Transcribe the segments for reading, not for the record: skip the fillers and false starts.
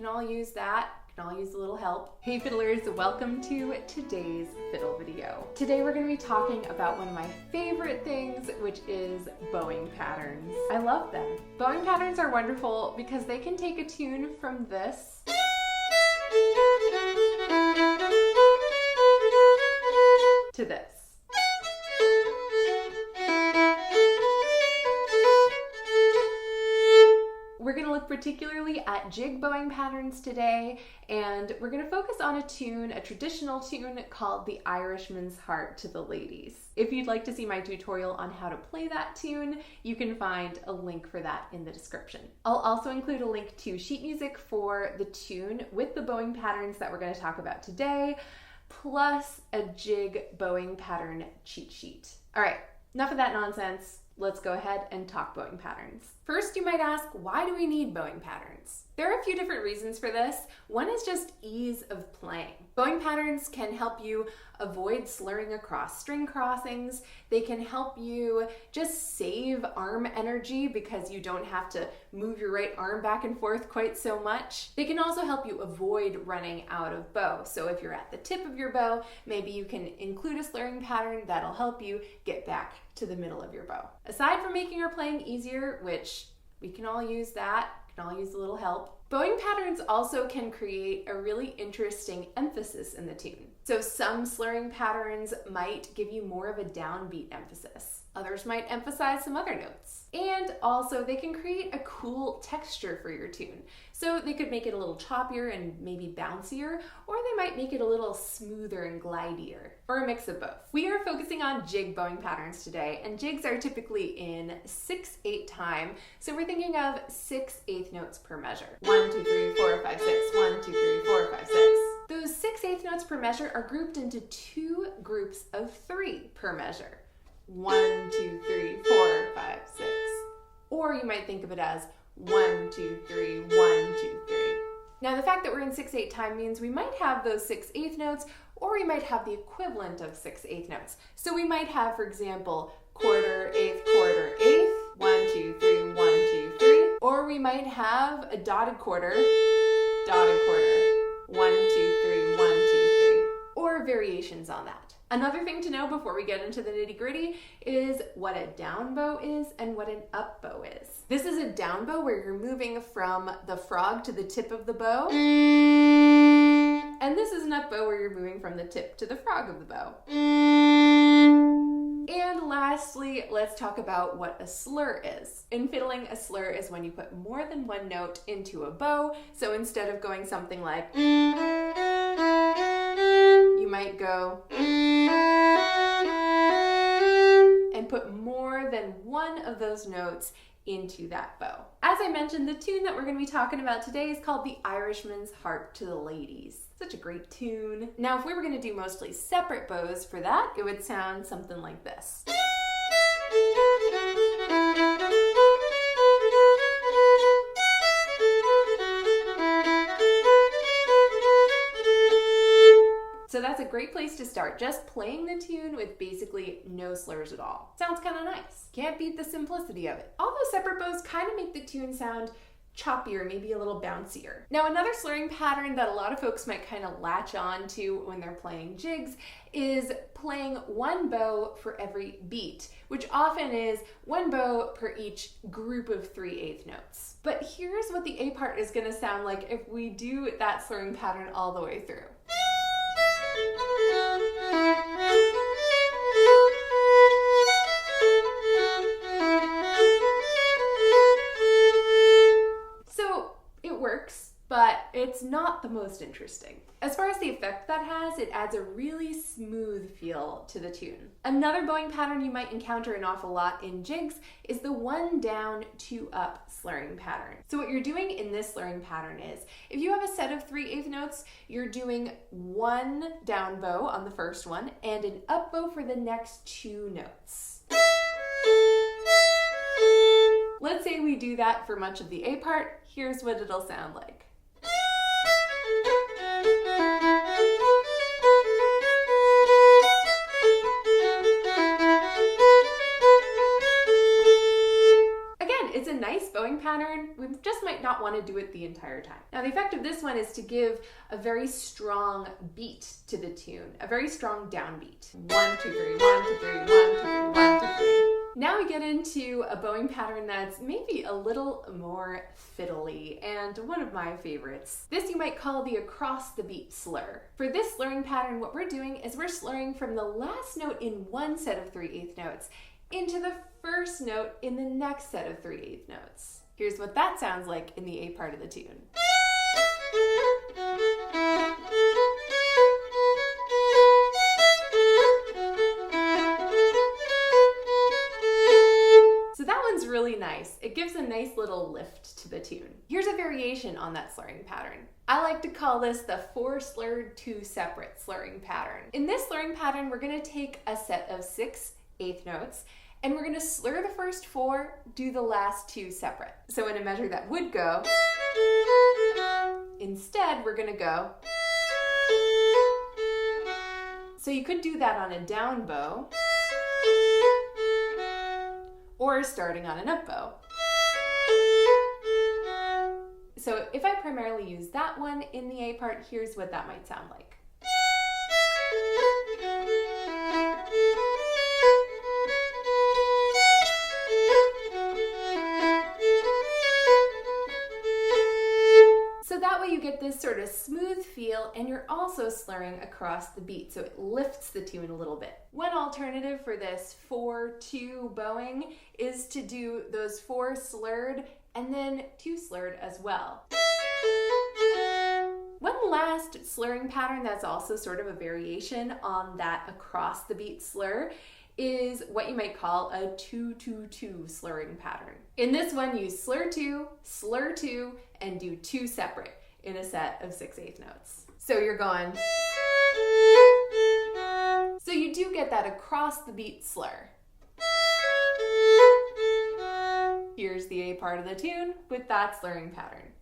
can all use that. We can all use a little help. Hey fiddlers, welcome to today's fiddle video. Today we're going to be talking about one of my favorite things, which is bowing patterns. I love them. Bowing patterns are wonderful because they can take a tune from this to this. We're going to look particularly at jig bowing patterns today, and we're going to focus on a tune, a traditional tune called The Irishman's Heart to the Ladies. If you'd like to see my tutorial on how to play that tune, you can find a link for that in the description. I'll also include a link to sheet music for the tune with the bowing patterns that we're going to talk about today, plus a jig bowing pattern cheat sheet. All right, enough of that nonsense. Let's go ahead and talk bowing patterns. First, you might ask, why do we need bowing patterns? There are a few different reasons for this. One is just ease of playing. Bowing patterns can help you avoid slurring across string crossings. They can help you just save arm energy because you don't have to move your right arm back and forth quite so much. They can also help you avoid running out of bow. So if you're at the tip of your bow, maybe you can include a slurring pattern that'll help you get back to the middle of your bow. Aside from making our playing easier, which we can all use that, can all use a little help, bowing patterns also can create a really interesting emphasis in the tune. So some slurring patterns might give you more of a downbeat emphasis. Others might emphasize some other notes. And also they can create a cool texture for your tune. So they could make it a little choppier and maybe bouncier, or they might make it a little smoother and glidier, or a mix of both. We are focusing on jig bowing patterns today, and jigs are typically in 6/8 time. So we're thinking of 6/8 notes per measure. 1, 2, 3, 4, 5, 6. 1, 2, 3, 4, 5, 6. Those 6/8 notes per measure are grouped into two groups of 3 per measure. 1, 2, 3, 4, 5, 6. Or you might think of it as 1, 2, 3, 1, 2, 3. Now the fact that we're in 6/8 time means we might have those 6/8 notes, or we might have the equivalent of 6/8 notes. So we might have, for example, quarter, eighth, 1, 2, 3, 1, 2, 3. Or we might have a dotted quarter, 1, 2, 3, 1, 2, 3. Or variations on that. Another thing to know before we get into the nitty-gritty is what a down bow is and what an up bow is. This is a down bow where you're moving from the frog to the tip of the bow. And this is an up bow where you're moving from the tip to the frog of the bow. And lastly, let's talk about what a slur is. In fiddling, a slur is when you put more than one note into a bow. So instead of going something like, you might go and put more than one of those notes into that bow. As I mentioned, the tune that we're going to be talking about today is called The Irishman's Heart to the Ladies. Such a great tune. Now, if we were going to do mostly separate bows for that, it would sound something like this. So that's a great place to start, just playing the tune with basically no slurs at all. Sounds kind of nice. Can't beat the simplicity of it. All those separate bows kind of make the tune sound choppier, maybe a little bouncier. Now another slurring pattern that a lot of folks might kind of latch on to when they're playing jigs is playing one bow for every beat, which often is one bow per each group of 3/8 notes. But here's what the A part is going to sound like if we do that slurring pattern all the way through. So it works, but it's not the most interesting. As far as the effect that has, it adds a really smooth feel to the tune. Another bowing pattern you might encounter an awful lot in jigs is the 1 down, 2 up slurring pattern. So what you're doing in this slurring pattern is, if you have a set of 3/8 notes, you're doing 1 down bow on the first one and an up bow for the next 2 notes. Let's say we do that for much of the A part. Here's what it'll sound like. Again, it's a nice bowing pattern. We just might not not want to do it the entire time. Now the effect of this one is to give a very strong beat to the tune, a very strong downbeat. 1, 2, 3, 1, 2, 3, 1, 2, 3, 1, 2, 3. Now we get into a bowing pattern that's maybe a little more fiddly and one of my favorites. This you might call the across the beat slur. For this slurring pattern, what we're doing is we're slurring from the last note in one set of 3/8 notes into the first note in the next set of 3/8 notes. Here's what that sounds like in the A part of the tune. So that one's really nice. It gives a nice little lift to the tune. Here's a variation on that slurring pattern. I like to call this the 4 slurred 2 separate slurring pattern. In this slurring pattern, we're going to take a set of 6/8 notes and we're going to slur the first 4, do the last 2 separate. So in a measure that would go, instead we're going to go. So you could do that on a down bow or starting on an up bow. So if I primarily use that one in the A part, here's what that might sound like. So that way you get this sort of smooth feel and you're also slurring across the beat, so it lifts the tune a little bit. One alternative for this 4/2 bowing is to do those 4 slurred and then 2 slurred as well. One last slurring pattern that's also sort of a variation on that across the beat slur is what you might call a 2/2/2 slurring pattern. In this one, you slur 2, and do 2 separate in a set of 6/8 notes. So you're going. So you do get that across the beat slur. Here's the A part of the tune with that slurring pattern.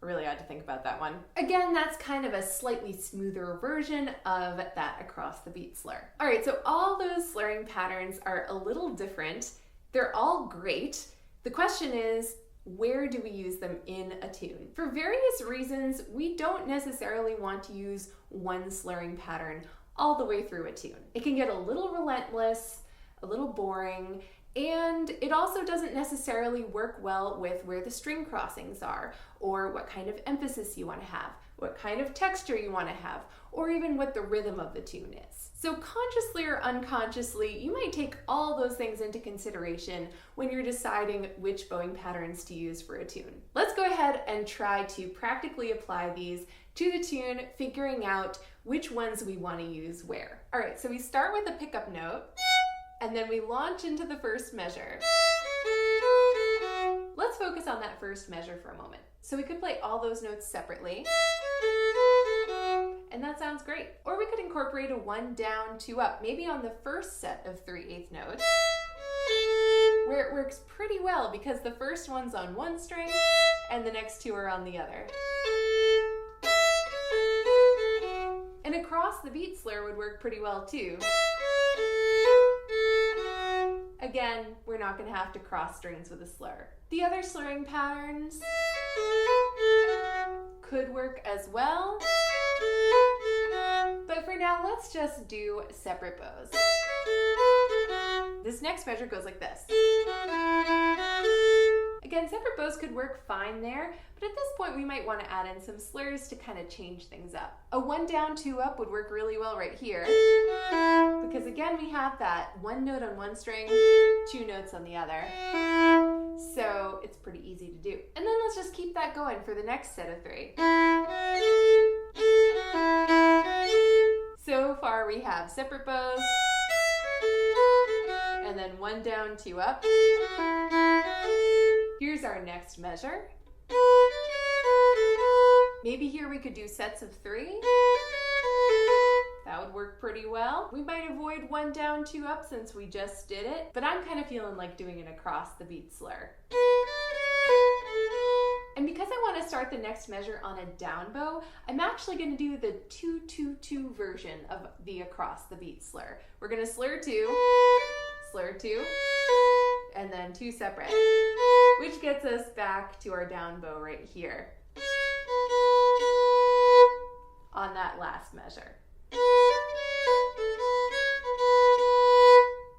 Really had to think about that one. Again, that's kind of a slightly smoother version of that across the beat slur. All right, so all those slurring patterns are a little different. They're all great. The question is, where do we use them in a tune? For various reasons, we don't necessarily want to use one slurring pattern all the way through a tune. It can get a little relentless, a little boring, and it also doesn't necessarily work well with where the string crossings are, or what kind of emphasis you want to have, what kind of texture you want to have, or even what the rhythm of the tune is. So consciously or unconsciously, you might take all those things into consideration when you're deciding which bowing patterns to use for a tune. Let's go ahead and try to practically apply these to the tune, figuring out which ones we want to use where. All right, so we start with a pickup note, and then we launch into the first measure. Let's focus on that first measure for a moment. So we could play all those notes separately, and that sounds great. Or we could incorporate a 1 down, 2 up, maybe on the first set of 3/8 notes, where it works pretty well because the first one's on one string and the next 2 are on the other. And across the beat slur would work pretty well too. Again, we're not going to have to cross strings with a slur. The other slurring patterns could work as well, but for now, let's just do separate bows. This next measure goes like this. Again, separate bows could work fine there, but at this point we might want to add in some slurs to kind of change things up. A 1 down, 2 up would work really well right here, because again we have that 1 note on one string, 2 notes on the other. So it's pretty easy to do. And then let's just keep that going for the next set of 3. So far we have separate bows, and then 1 down, 2 up. Here's our next measure. Maybe here we could do sets of 3. That would work pretty well. We might avoid 1 down, 2 up since we just did it, but I'm kind of feeling like doing it across the beat slur. And because I want to start the next measure on a down bow, I'm actually going to do the 2-2-2 version of the across the beat slur. We're going to slur 2, and then 2 separate, which gets us back to our down bow right here on that last measure.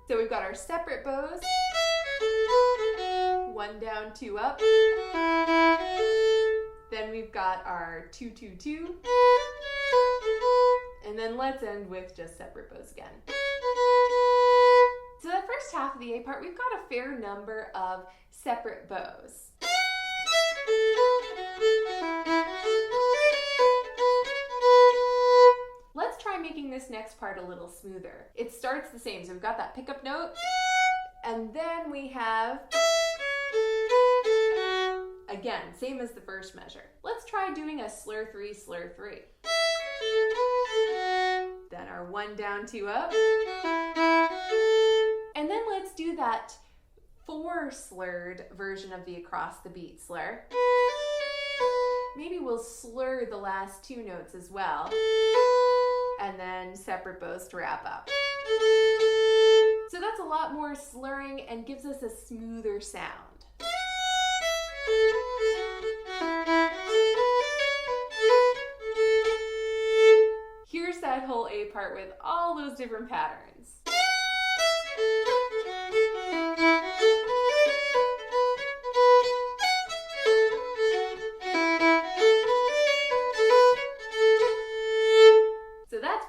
So we've got our separate bows, 1 down, 2 up. Then we've got our 2-2-2. And then let's end with just separate bows again. So that first half of the A part, we've got a fair number of separate bows. Let's try making this next part a little smoother. It starts the same, so we've got that pickup note, and then we have, again, same as the first measure. Let's try doing a slur 3, slur 3. Then our 1 down, 2 up. And then let's do that 4 slurred version of the across the beat slur. Maybe we'll slur the last 2 notes as well. And then separate bows to wrap up. So that's a lot more slurring and gives us a smoother sound. Here's that whole A part with all those different patterns.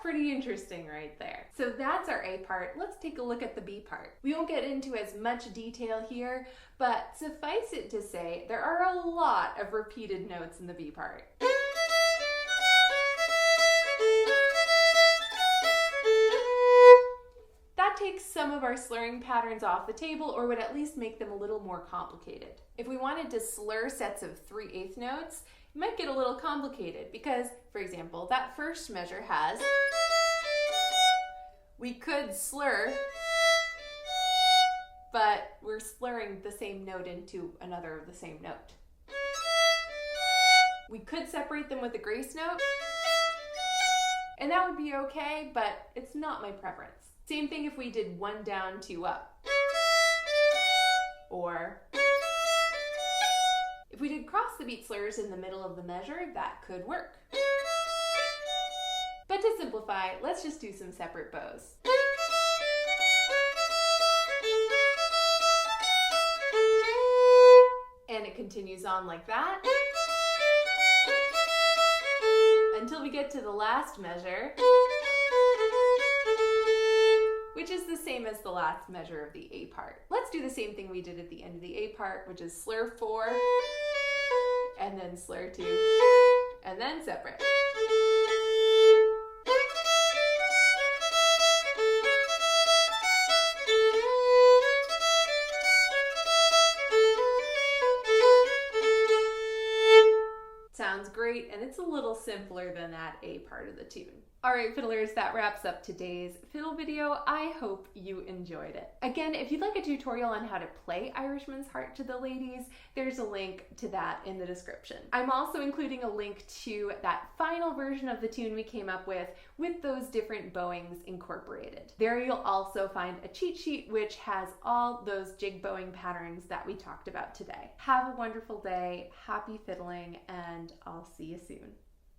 Pretty interesting right there. So that's our A part. Let's take a look at the B part. We won't get into as much detail here, but suffice it to say, there are a lot of repeated notes in the B part. That takes some of our slurring patterns off the table, or would at least make them a little more complicated. If we wanted to slur sets of 3/8 notes, it might get a little complicated because, for example, that first measure has, we could slur, but we're slurring the same note into another of the same note. We could separate them with a grace note, and that would be okay, but it's not my preference. Same thing if we did 1 down, 2 up. Or if we did cross the beat slurs in the middle of the measure, that could work. But to simplify, let's just do some separate bows. And it continues on like that until we get to the last measure, which is the same as the last measure of the A part. Let's do the same thing we did at the end of the A part, which is slur 4, and then slur 2, and then separate. Sounds great, and it's a little simpler than that A part of the tune. Alright fiddlers, that wraps up today's fiddle video. I hope you enjoyed it. Again, if you'd like a tutorial on how to play Irishman's Heart to the Ladies, there's a link to that in the description. I'm also including a link to that final version of the tune we came up with those different bowings incorporated. There you'll also find a cheat sheet which has all those jig bowing patterns that we talked about today. Have a wonderful day, happy fiddling, and I'll see you soon.